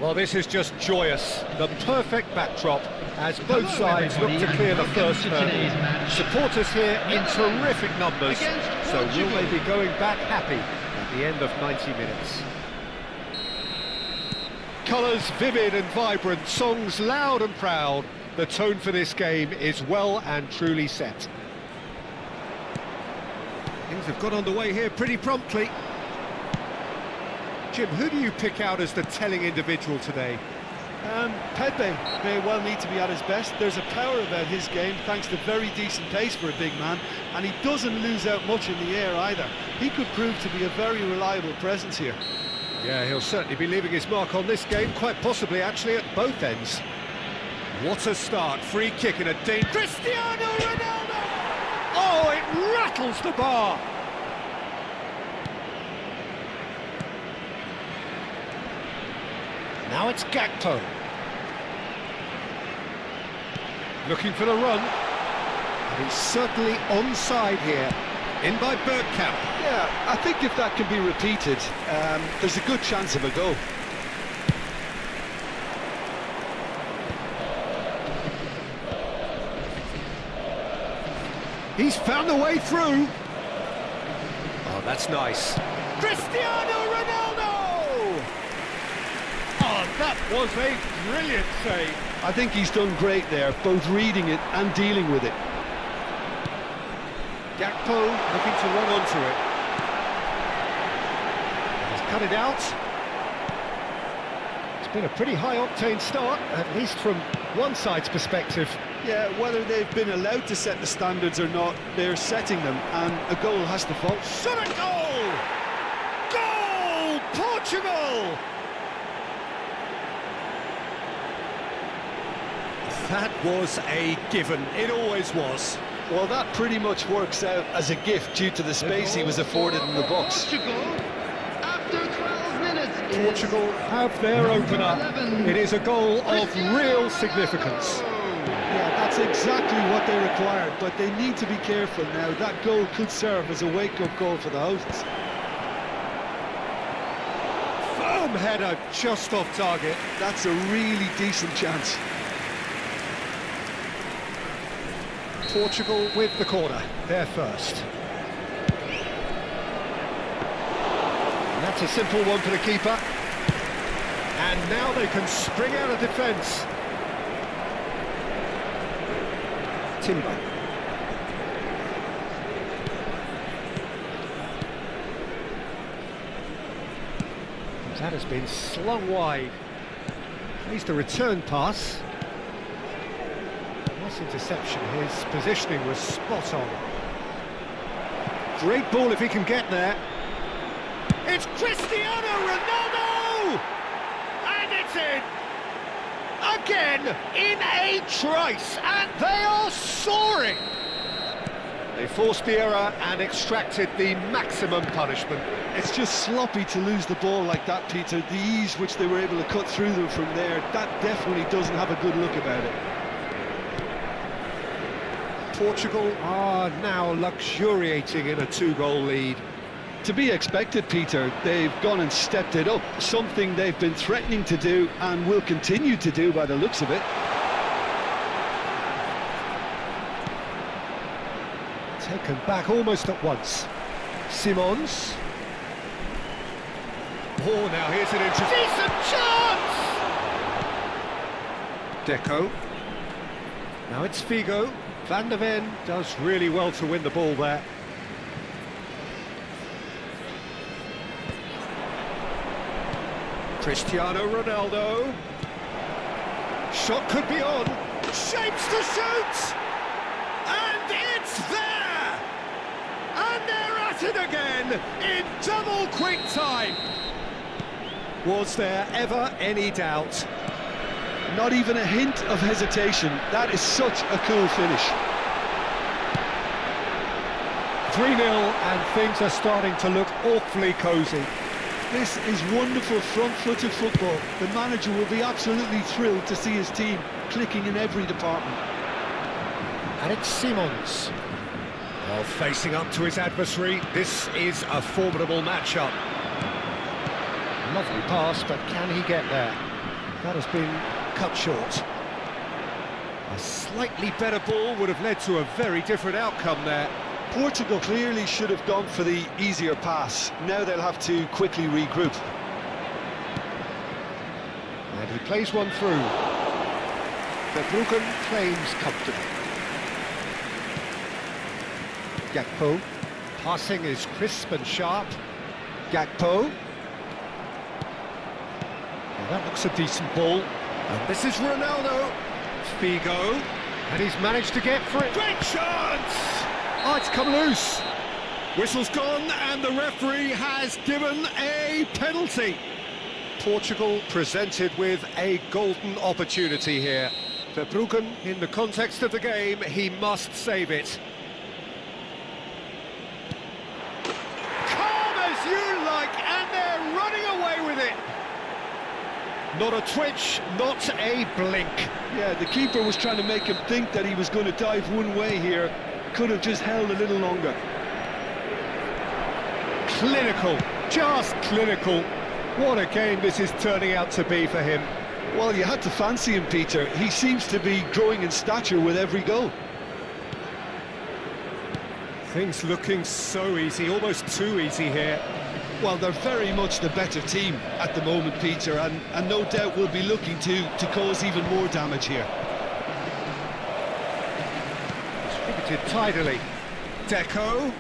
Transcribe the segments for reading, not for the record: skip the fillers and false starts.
Well, this is just joyous. The perfect backdrop as both sides look to clear the first hurdle. Supporters here in terrific numbers, so will they be going back happy at the end of 90 minutes? Colours vivid and vibrant, songs loud and proud. The tone for this game is well and truly set. Things have got underway here pretty promptly. Jim, who do you pick out as the telling individual today? PEPE may well need to be at his best. There's a power about his game, thanks to very decent pace for a big man, and he doesn't lose out much in the air either. He could prove to be a very reliable presence here. Yeah, he'll certainly be leaving his mark on this game, quite possibly actually at both ends. What a start, free kick and a danger. Cristiano Ronaldo! Oh, it rattles the bar! Now it's Gakpo. Looking for the run. And he's certainly onside here. In by Bergkamp. Yeah, I think if that can be repeated, there's a good chance of a goal. He's found a way through. Oh, that's nice. Cristiano Ronaldo! Oh, that was a brilliant save. I think he's done great there, both reading it and dealing with it. Gakpo looking to run onto it. He's cut it out. It's been a pretty high-octane start, at least from one side's perspective. Yeah, whether they've been allowed to set the standards or not, they're setting them, and a goal has to fall. Shot a goal! Goal! Portugal! That was a given. It always was. Well, that pretty much works out as a gift due to the space he was afforded in the box. Portugal, after 12 minutes, Portugal have their opener. It is a goal of real significance. Yeah, that's exactly what they required, but they need to be careful now. That goal could serve as a wake-up call for the hosts. Firm header just off target. That's a really decent chance. Portugal with the corner, they're first. And that's a simple one for the keeper. And now they can spring out of defence. Timber. That has been slung wide. At least a return pass. Nice interception, his positioning was spot on. Great ball if he can get there. It's Cristiano Ronaldo! And it's in! Again, in a trice, and they are soaring! They forced the error and extracted the maximum punishment. It's just sloppy to lose the ball like that, Peter. The ease which they were able to cut through them from there, that definitely doesn't have a good look about it. Portugal are now luxuriating in a two-goal lead. To be expected, Peter. They've gone and stepped it up, something they've been threatening to do and will continue to do by the looks of it. Taken back almost at once. Simons. Oh, now here's an interesting... Decent chance! Deco. Now it's Figo. Van de Ven does really well to win the ball there. Cristiano Ronaldo. Shot could be on. Shapes to shoot! And it's there! And they're at it again in double quick time. Was there ever any doubt? Not even a hint of hesitation. That is such a cool finish. 3-0 and things are starting to look awfully cosy. This is wonderful front-footed football. The manager will be absolutely thrilled to see his team clicking in every department. And it's Simons. Well, facing up to his adversary, this is a formidable matchup. Lovely pass, but can he get there? That has been cut short. A slightly better ball would have led to a very different outcome there. Portugal clearly should have gone for the easier pass. Now they'll have to quickly regroup. And he plays one through. Verbruggen claims comfortably. Gakpo. Passing is crisp and sharp. Gakpo. Well, that looks a decent ball. And this is Ronaldo. Figo. And he's managed to get for it. Great chance! Oh, it's come loose. Whistle's gone and the referee has given a penalty. Portugal presented with a golden opportunity here. Verbruggen, in the context of the game, he must save it. Calm as you like, and they're running away with it. Not a twitch, not a blink. Yeah, the keeper was trying to make him think that he was going to dive one way here. Could have just held a little longer. Clinical, just clinical. What a game this is turning out to be for him. Well, you had to fancy him, Peter. He seems to be growing in stature with every goal. Things looking so easy, almost too easy here. Well, they're very much the better team at the moment, Peter, and no doubt will be looking to cause even more damage here. Distributed tidily. Deco.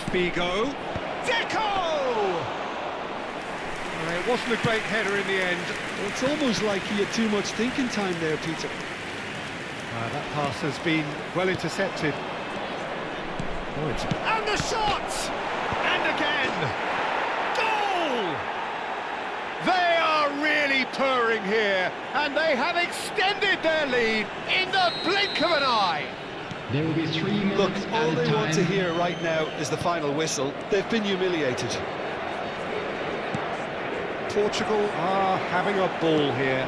Figo. Deco! It wasn't a great header in the end. Well, it's almost like he had too much thinking time there, Peter. That pass has been well intercepted. Oh, and the shot! And again! Goal! They are really purring here, and they have extended their lead in the blink of an eye. There will be 3 minutes. Look, all added they want to time. hear right now is the final whistle. They've been humiliated. Portugal are having a ball here.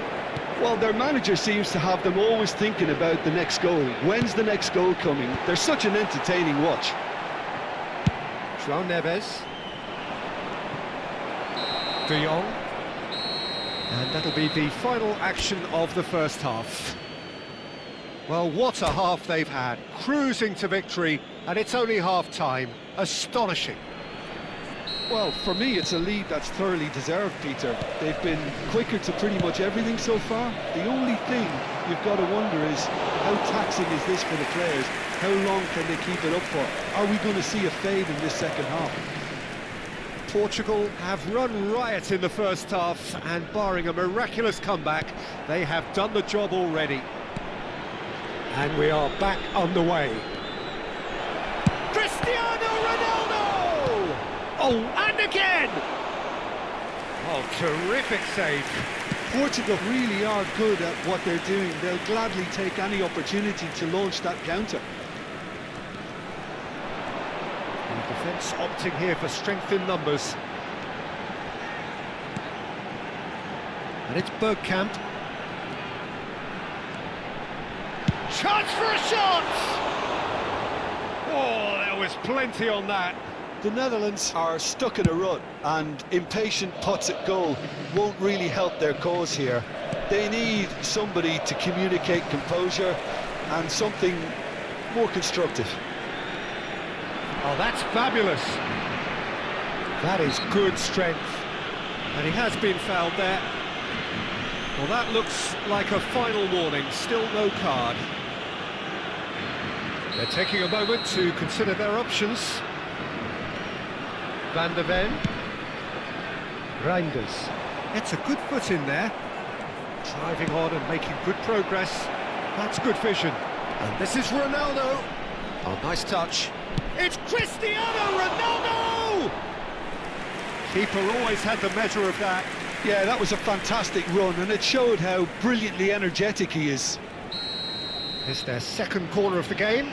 Well, their manager seems to have them always thinking about the next goal. When's the next goal coming? They're such an entertaining watch. João Neves. De Jong. And that'll be the final action of the first half. Well, what a half they've had. Cruising to victory, and it's only half-time. Astonishing. Well, for me, it's a lead that's thoroughly deserved, Peter. They've been quicker to pretty much everything so far. The only thing you've got to wonder is, how taxing is this for the players? How long can they keep it up for? Are we going to see a fade in this second half? Portugal have run riot in the first half, and barring a miraculous comeback, they have done the job already. And we are back underway. Cristiano Ronaldo! Oh, and again! Oh, terrific save. Portugal really are good at what they're doing. They'll gladly take any opportunity to launch that counter. The defence opting here for strength in numbers. And it's Bergkamp. Chance for a shot! Oh, there was plenty on that. The Netherlands are stuck in a rut, and impatient putts at goal won't really help their cause here. They need somebody to communicate composure and something more constructive. Oh, that's fabulous. That is good strength. And he has been fouled there. Well, that looks like a final warning. Still no card. They're taking a moment to consider their options. Van der Ven. Reinders. It's a good foot in there. Driving on and making good progress. That's good vision. And this is Ronaldo. Oh, nice touch. It's Cristiano Ronaldo! Keeper always had the measure of that. Yeah, that was a fantastic run, and it showed how brilliantly energetic he is. It's their second corner of the game.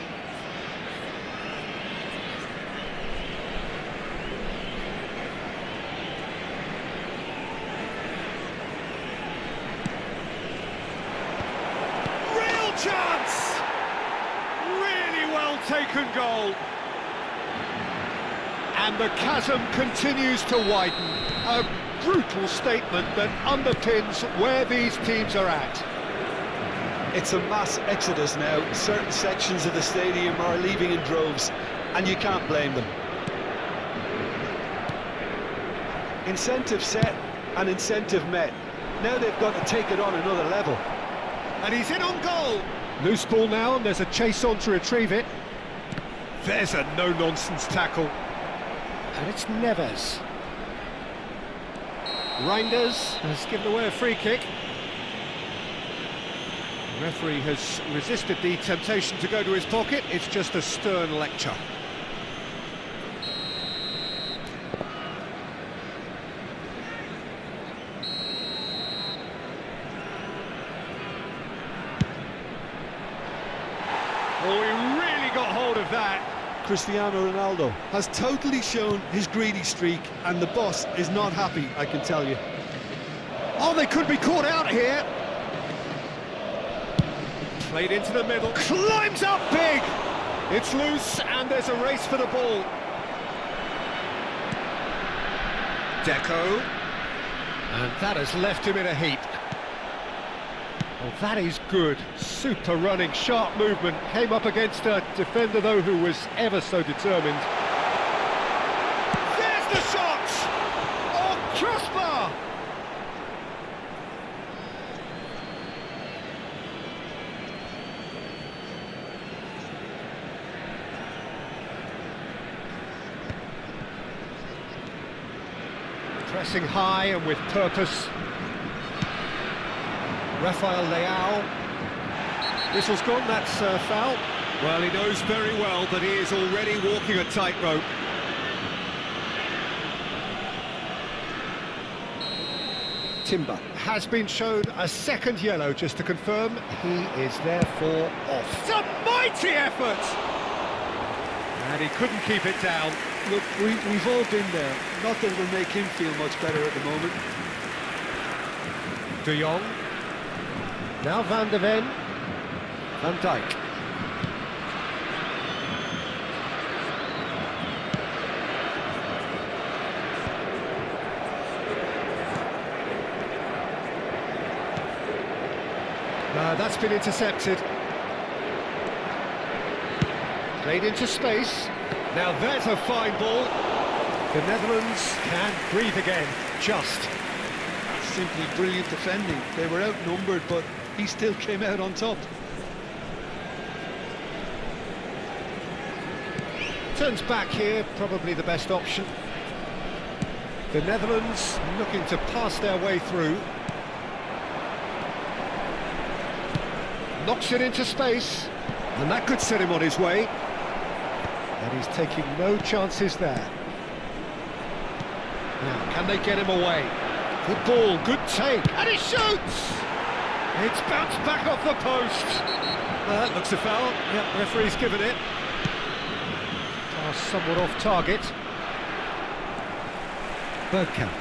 Real chance! Really well taken goal. And the chasm continues to widen. A brutal statement that underpins where these teams are at. It's a mass exodus now. Certain sections of the stadium are leaving in droves, and you can't blame them. Incentive set and incentive met. Now they've got to take it on another level. And he's in on goal. Loose ball now, and there's a chase on to retrieve it. There's a no-nonsense tackle. And it's Neves. Reinders has given away a free kick. The referee has resisted the temptation to go to his pocket. It's just a stern lecture. Oh, he really got hold of that. Cristiano Ronaldo has totally shown his greedy streak, and the boss is not happy, I can tell you. Oh, they could be caught out here. Played into the middle, climbs up big. It's loose, and there's a race for the ball. Deco. And that has left him in a heap. Well, that is good. Super running, sharp movement. Came up against a defender, though, who was ever so determined. There's the shot! Oh, crossbar! Pressing high and with purpose. Rafael Leao. Whistle's gone, that's foul. Well, he knows very well that he is already walking a tightrope. Timber has been shown a second yellow, just to confirm. He is therefore off. It's a mighty effort! And he couldn't keep it down. Look, we've all been there. Nothing will make him feel much better at the moment. De Jong. Now Van de Ven. Van Dijk. That's been intercepted. Played into space. Now there's a fine ball. The Netherlands can breathe again, just. Simply brilliant defending. They were outnumbered, but he still came out on top. Turns back here, probably the best option. The Netherlands looking to pass their way through. Knocks it into space, and that could set him on his way. And he's taking no chances there. Now, can they get him away? Good ball, good take, and he shoots! It's bounced back off the post. That looks a foul. Yep, referee's given it. Pass somewhat off target. Bergkamp.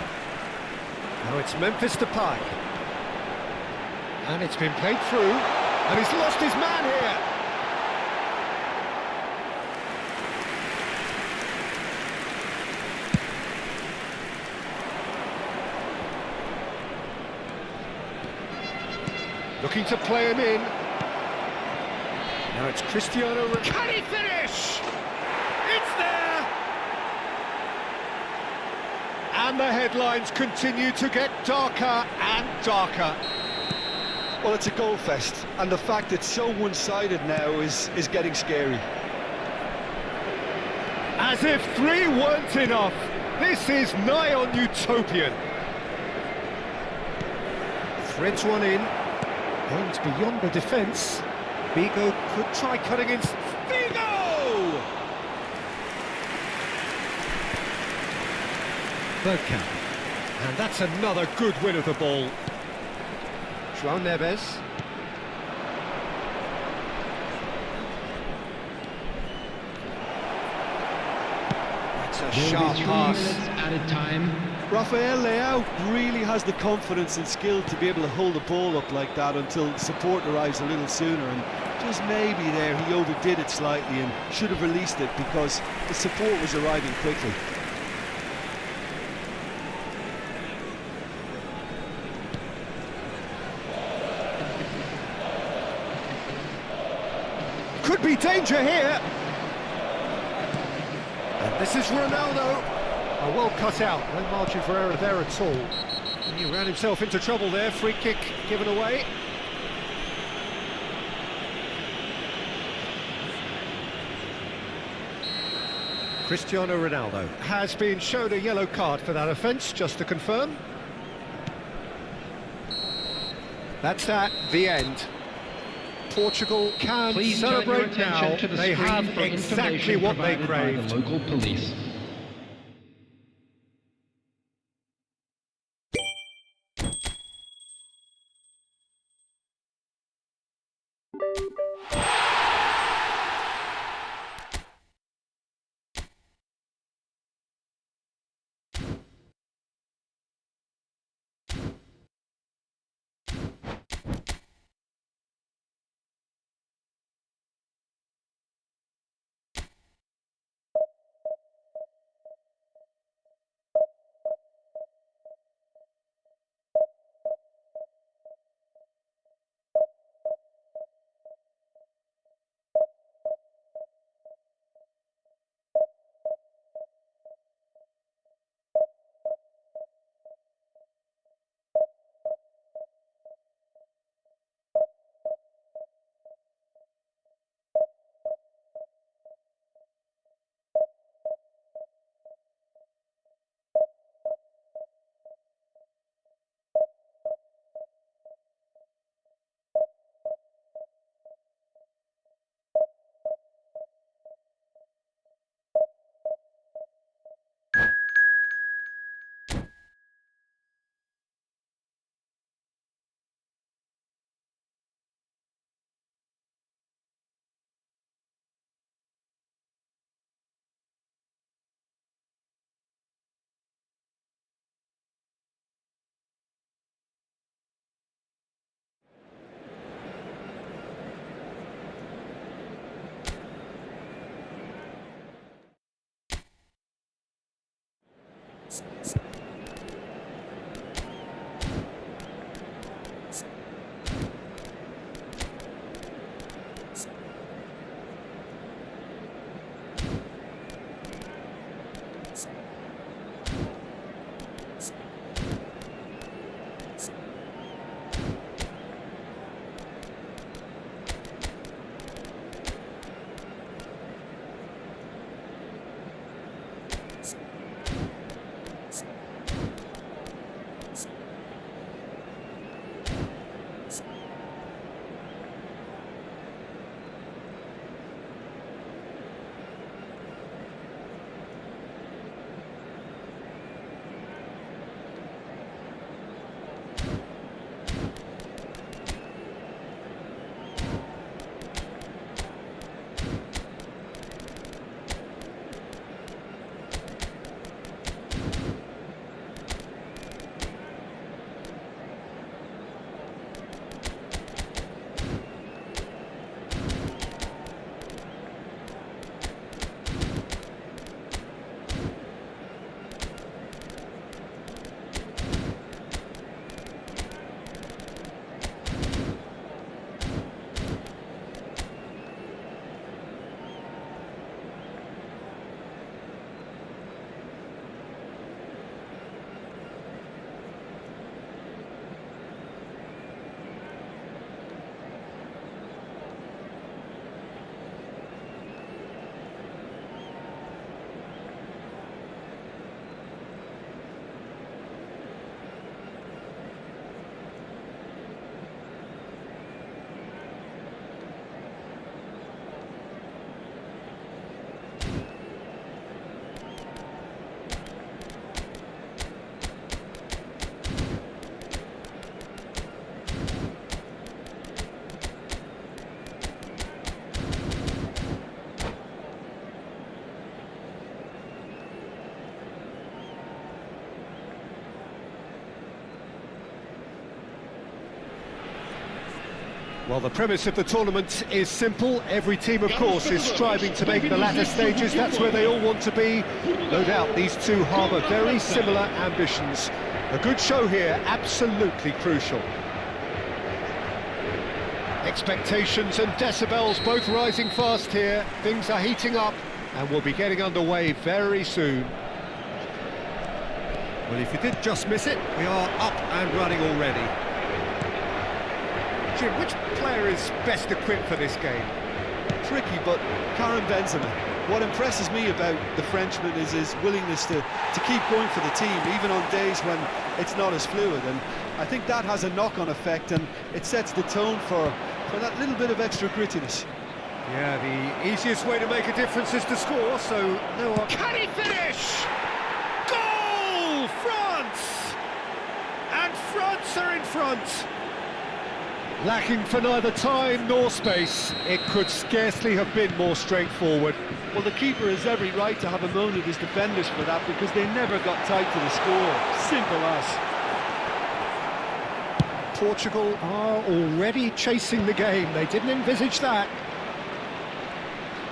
Now it's Memphis Depay. And it's been played through, and he's lost his man here. Looking to play him in. Now it's Cristiano. Can he finish? It's there! And the headlines continue to get darker and darker. Well, it's a goal fest, and the fact it's so one-sided now is getting scary. As if 3 weren't enough, this is nigh on utopian. Threads one in. Aims beyond the defence. Vigo could try cutting in. Vigo! Bergkamp. And that's another good win of the ball. João Neves. That's a sharp pass. Added time. Rafael Leao really has the confidence and skill to be able to hold the ball up like that until support arrives a little sooner, and just maybe there he overdid it slightly and should have released it because the support was arriving quickly. could be danger here. And this is Ronaldo. Oh, well cut out, no margin for error there at all. He ran himself into trouble there, free kick given away. Cristiano Ronaldo has been shown a yellow card for that offence, just to confirm. That's the end. Portugal can Please turn your celebrate now. attention to the They screen have for exactly information what they provided by craved. the local police. Well, the premise of the tournament is simple. Every team, of course, is striving to make the latter stages. That's where they all want to be. No doubt these two harbour very similar ambitions. A good show here, absolutely crucial. Expectations and decibels both rising fast here. Things are heating up and we'll be getting underway very soon. Well, if you did just miss it, we are up and running already. Jim, which player is best equipped for this game? Tricky, but Karim Benzema. What impresses me about the Frenchman is his willingness to keep going for the team, even on days when it's not as fluid. And I think that has a knock-on effect, and it sets the tone for that little bit of extra grittiness. Yeah, the easiest way to make a difference is to score, so no one... Can he finish? Goal! France! And France are in front! Lacking for neither time nor space, it could scarcely have been more straightforward. Well, the keeper has every right to have a moan at his defenders for that, because they never got tight to the score. Simple as. Portugal are already chasing the game. They didn't envisage that.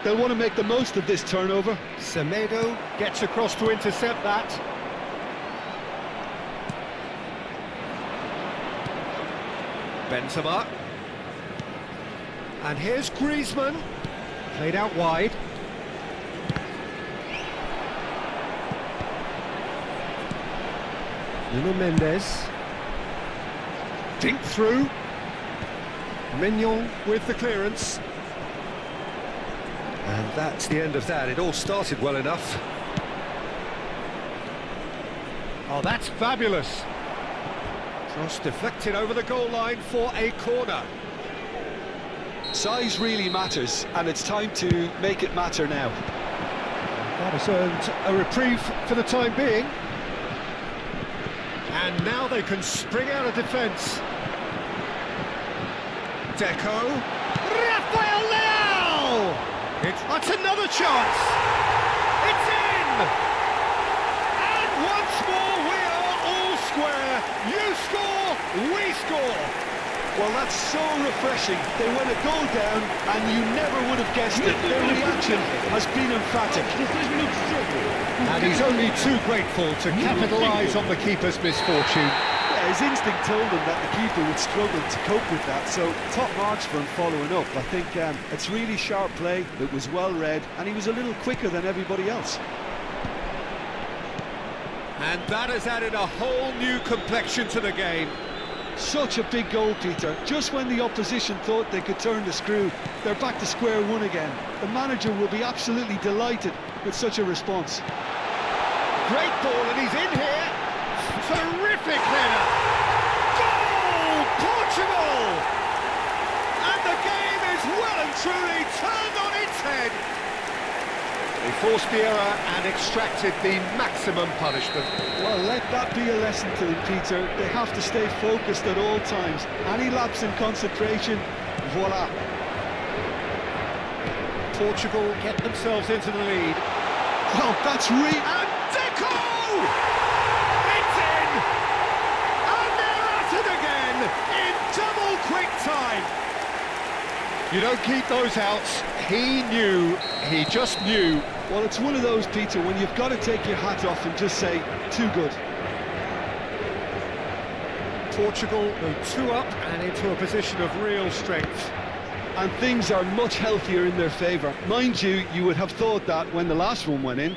They'll want to make the most of this turnover. Semedo gets across to intercept that. Benzema. And here's Griezmann. Played out wide. Nuno Mendes. Dink through. Mignon with the clearance. And that's the end of that. It all started well enough. Oh, that's fabulous. Cross deflected over the goal line for a corner. Size really matters, and it's time to make it matter now. That has earned a reprieve for the time being. And now they can spring out of defence. Deco. Rafael Leao! That's another chance! It's in! And once more we are all square. You score, we score! Well, that's so refreshing. They went a goal down, and you never would have guessed it. Their reaction has been emphatic. And he's only too grateful to capitalise on the keeper's misfortune. Yeah, his instinct told him that the keeper would struggle to cope with that, so top marks for him following up. I think it's really sharp play, it was well read, and he was a little quicker than everybody else. And that has added a whole new complexion to the game. Such a big goal, Peter. Just when the opposition thought they could turn the screw, they're back to square one again. The manager will be absolutely delighted with such a response. Great ball, and he's in here. Terrific header. Goal, Portugal! And the game is well and truly turned on its head. They forced the error and extracted the maximum punishment. Well, let that be a lesson to them, Peter. They have to stay focused at all times. Any lapse in concentration, voila. Portugal get themselves into the lead. Well, that's And Deco! It's in! And they're at it again in double quick time. You don't keep those outs. He knew, he just knew. Well, it's one of those, Peter, when you've got to take your hat off and just say, too good. Portugal go 2 up and into a position of real strength. And things are much healthier in their favour. Mind you, you would have thought that when the last one went in.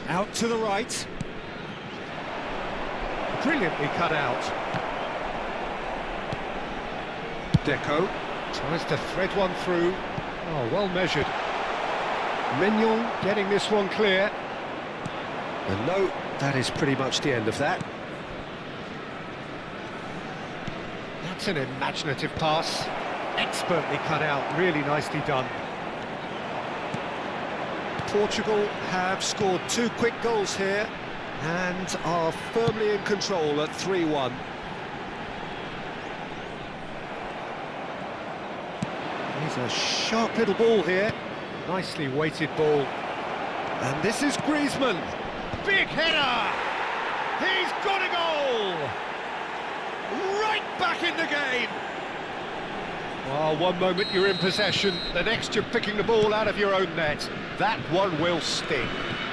Out to the right. Brilliantly cut out. Deco tries to thread one through. Oh, well measured. Mignon getting this one clear. And no, that is pretty much the end of that. That's an imaginative pass. Expertly cut out, really nicely done. Portugal have scored 2 quick goals here and are firmly in control at 3-1. Here's a sharp little ball here. Nicely weighted ball. And this is Griezmann. Big header! He's got a goal! Right back in the game! Oh, one moment you're in possession, the next you're picking the ball out of your own net. That one will sting.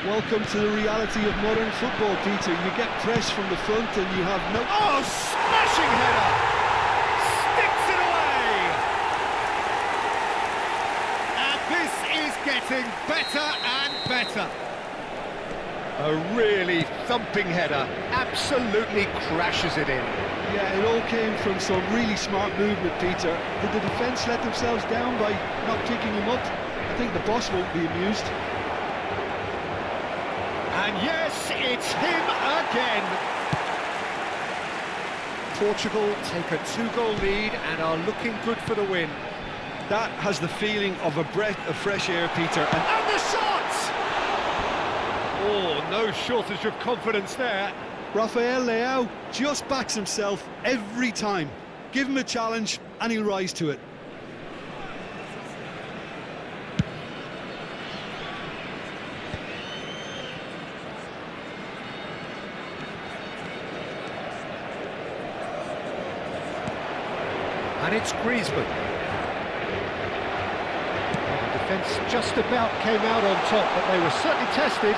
Welcome to the reality of modern football, Peter. You get pressed from the front and you have no... Oh, smashing header! Sticks it away! getting better and better. A really thumping header, absolutely crashes it in. Yeah, it all came from some really smart movement, Peter. Did the defence let themselves down by not picking him up? I think the boss won't be amused. And yes, it's him again. Portugal take a 2-goal lead and are looking good for the win. That has the feeling of a breath of fresh air, Peter. And the shot! Oh, no shortage of confidence there. Rafael Leao just backs himself every time. Give him a challenge and he'll rise to it. And it's Griezmann. The defence just about came out on top, but they were certainly tested.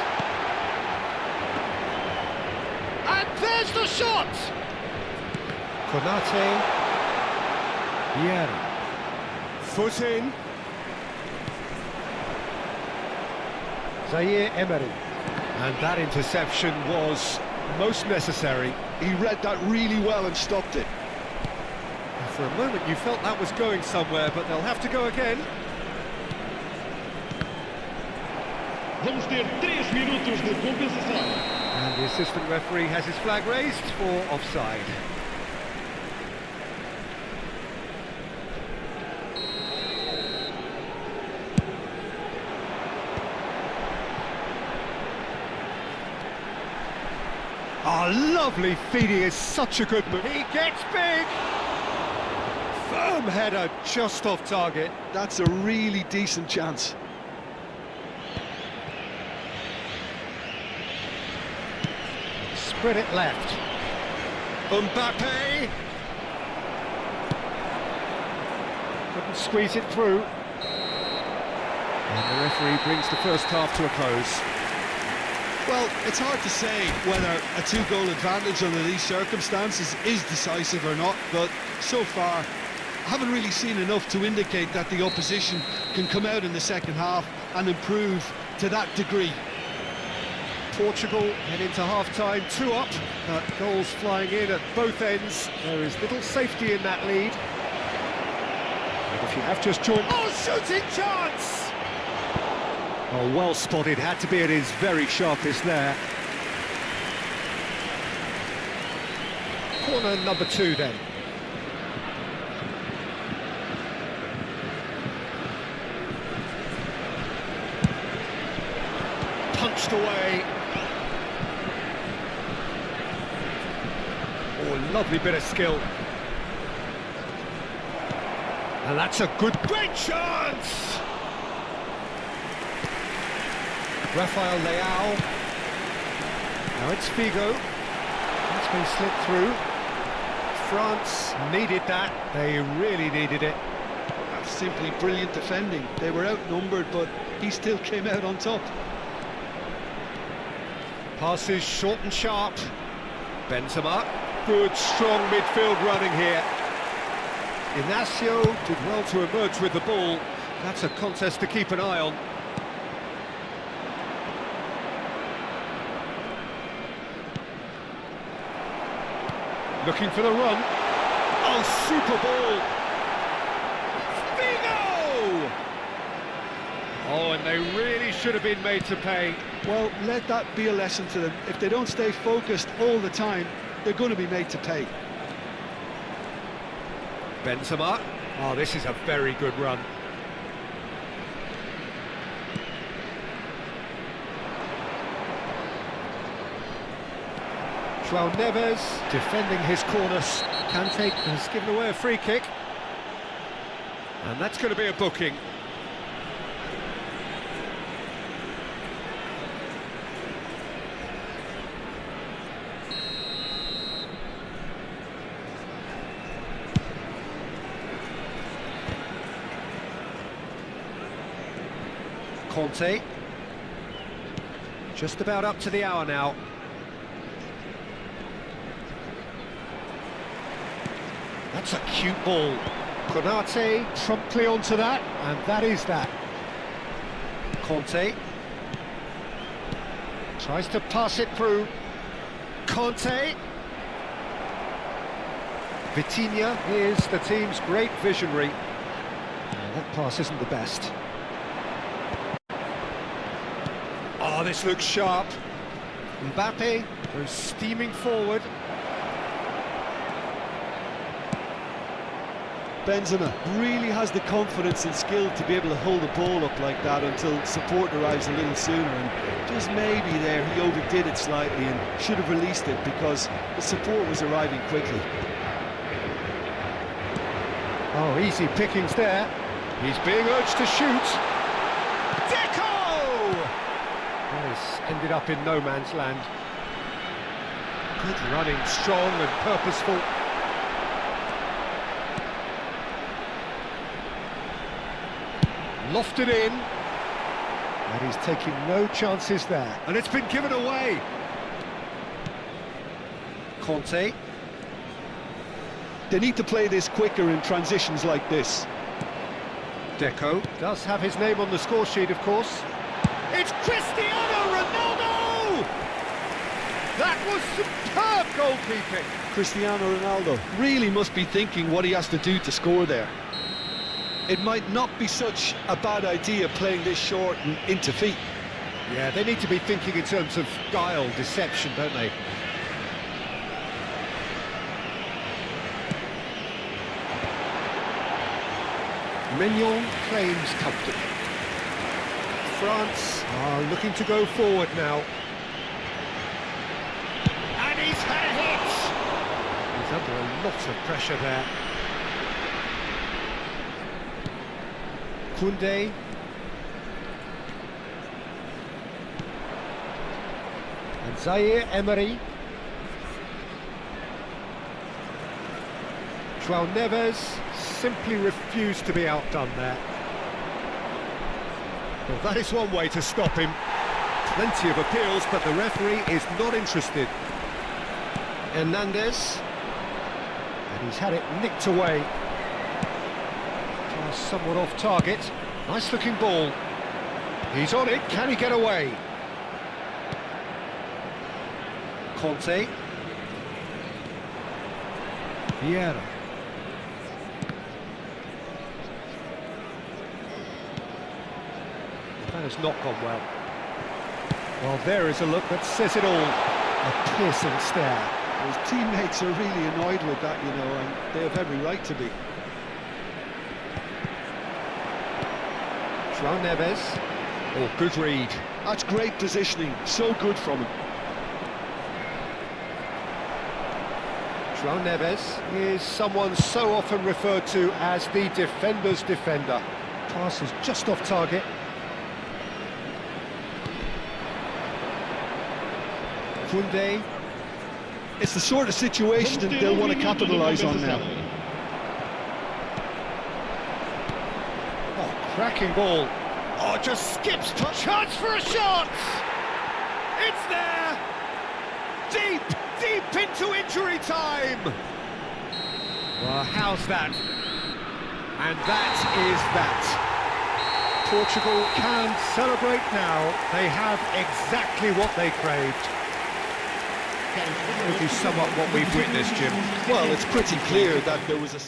And there's the shot! Konate. Vieira. Foot in. Zaire Emery. And that interception was most necessary. He read that really well and stopped it. For a moment you felt that was going somewhere, but they'll have to go again. Vamos ter 3 minutos de compensação. And the assistant referee has his flag raised for offside. Oh, lovely feeding is such a good move. He gets big! Firm header just off target. That's a really decent chance. Spread it left. Mbappe! Couldn't squeeze it through. And the referee brings the first half to a close. Well, it's hard to say whether a 2-goal advantage under these circumstances is decisive or not, but so far I haven't really seen enough to indicate that the opposition can come out in the second half and improve to that degree. Portugal head into half-time, 2 up, but goals flying in at both ends. There is little safety in that lead. And if you have just joined... Oh, shooting chance! Oh, well spotted, had to be at his very sharpest there. Corner number 2 then. Punched away. Oh, lovely bit of skill. And that's a great chance! Rafael Leao. Now it's Figo. That's been slipped through. France needed that. They really needed it. That's simply brilliant defending. They were outnumbered, but he still came out on top. Passes short and sharp. Benzema. Good, strong midfield running here. Inacio did well to emerge with the ball. That's a contest to keep an eye on. Looking for the run. Oh, super ball! Figo! Oh, and they really should have been made to pay. Well, let that be a lesson to them. If they don't stay focused all the time, they're going to be made to pay. Benzema. Oh, this is a very good run. João Neves defending his corners. Kante has given away a free kick. And that's going to be a booking. Conte. Just about up to the hour now. That's a cute ball. Konate promptly onto that, and that is that. Conte. Tries to pass it through. Conte. Vitinha is the team's great visionary. That pass isn't the best. Oh, this looks sharp. Mbappe goes steaming forward. Benzema really has the confidence and skill to be able to hold the ball up like that until support arrives a little sooner, and just maybe there he overdid it slightly and should have released it because the support was arriving quickly. Oh, easy pickings there. He's being urged to shoot. Deco! Well, he's ended up in no man's land. Good running, strong and purposeful. Lofted in. And he's taking no chances there. And it's been given away. Conte. They need to play this quicker in transitions like this. Deco does have his name on the score sheet, of course. It's Cristiano Ronaldo! That was superb goalkeeping. Cristiano Ronaldo really must be thinking what he has to do to score there. It might not be such a bad idea playing this short and into feet. Yeah, they need to be thinking in terms of guile, deception, don't they? Mignon claims comfort. France are looking to go forward now. And he's had a hit! He's under a lot of pressure there. Koundé. And Zaire Emery. João Neves simply refused to be outdone there. Well, that is one way to stop him. Plenty of appeals, but the referee is not interested. Hernandez. And he's had it nicked away. Pass somewhat off target. Nice looking ball. He's on it, can he get away? Conte. Vieira. That has not gone well. Well, there is a look that says it all. A piercing stare. His teammates are really annoyed with that, you know, and they have every right to be. João Neves. Oh, good read. That's great positioning, so good from him. João Neves is someone so often referred to as the defender's defender. Pass is just off target. Koundé. It's the sort of situation that they'll want to capitalise on now. Oh, cracking ball. Oh, just skips past. Chance for a shot! It's there! Deep into injury time! Well, how's that? And that is that. Portugal can celebrate now. They have exactly what they craved. How would you sum up what we've witnessed, Jim? Well, it's pretty clear that there was a...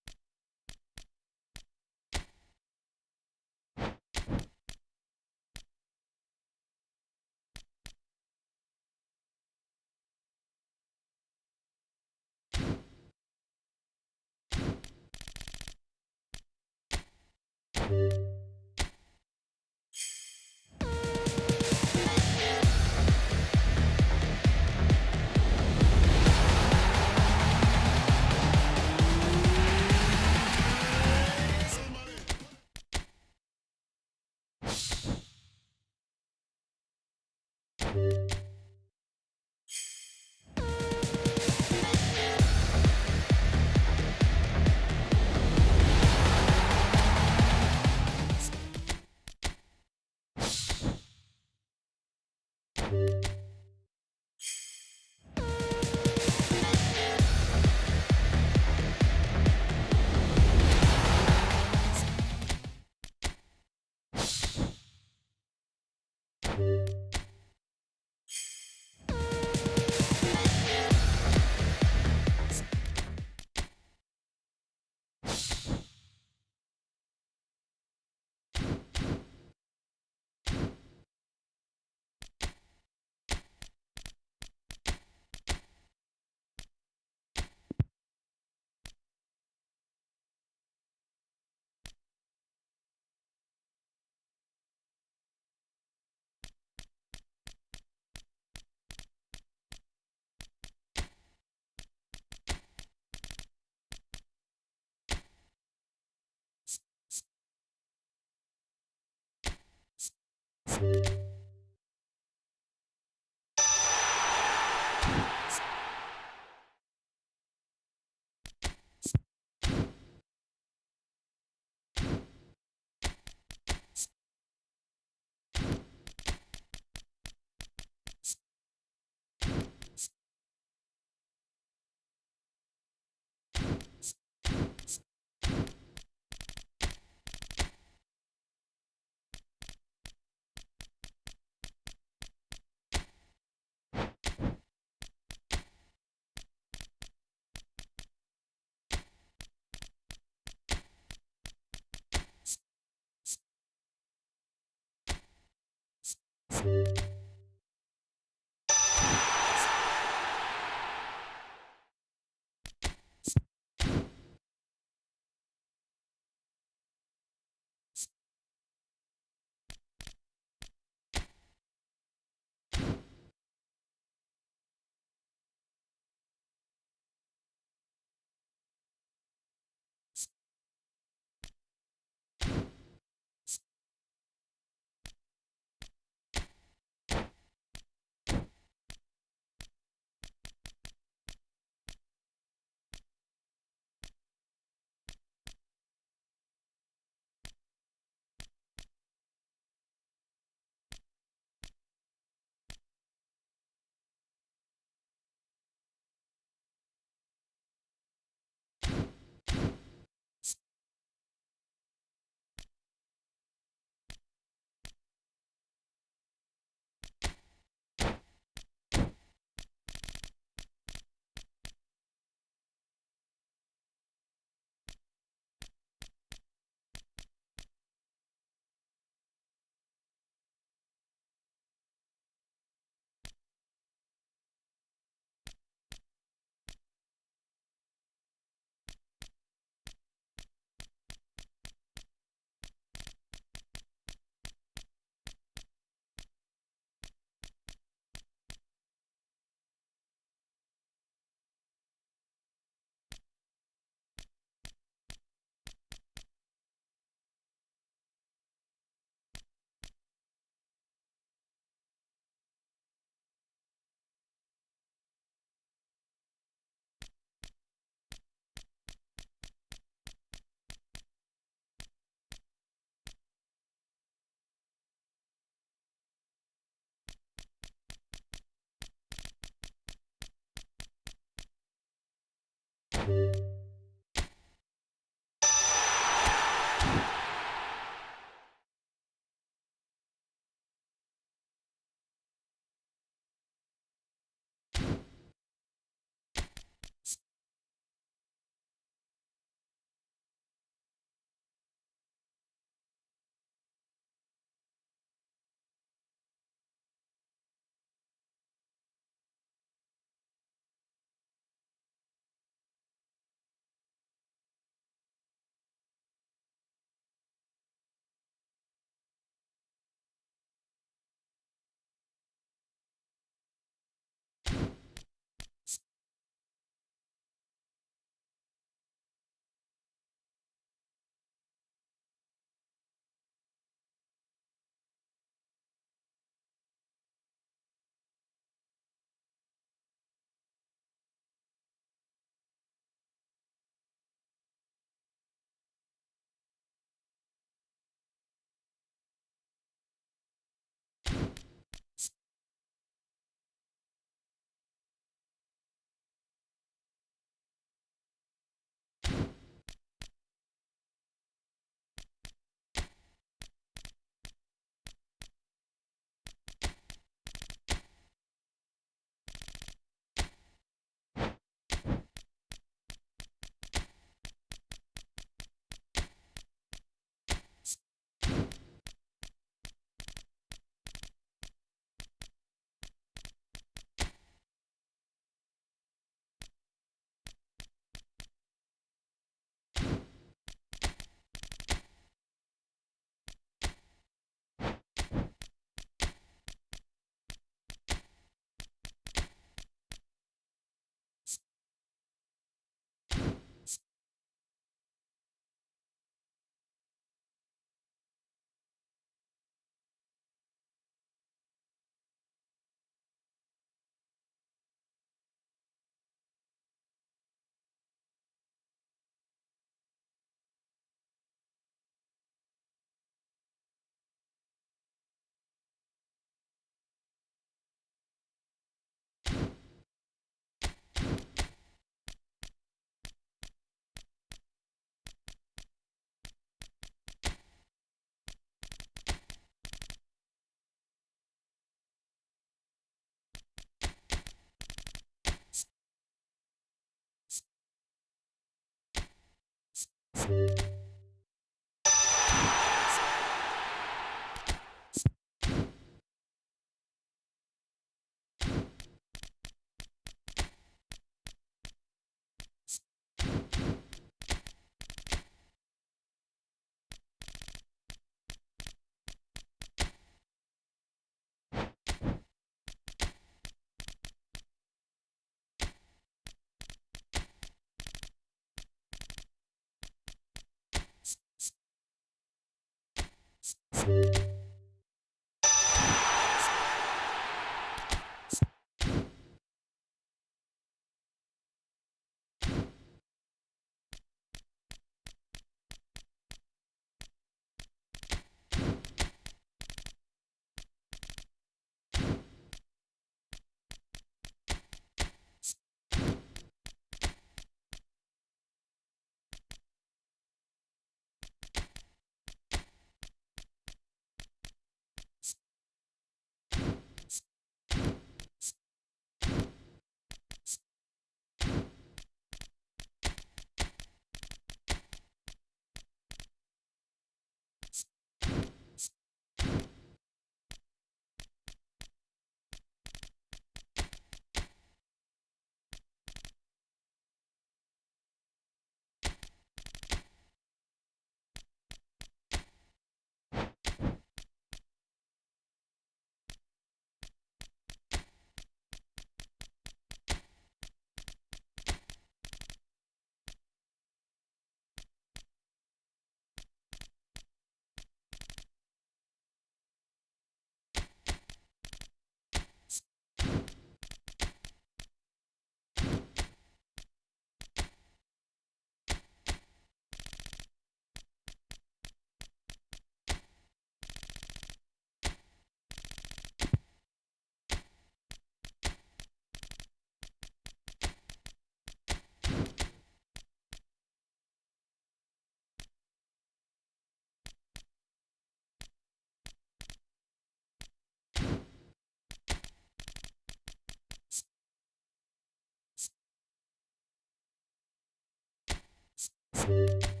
You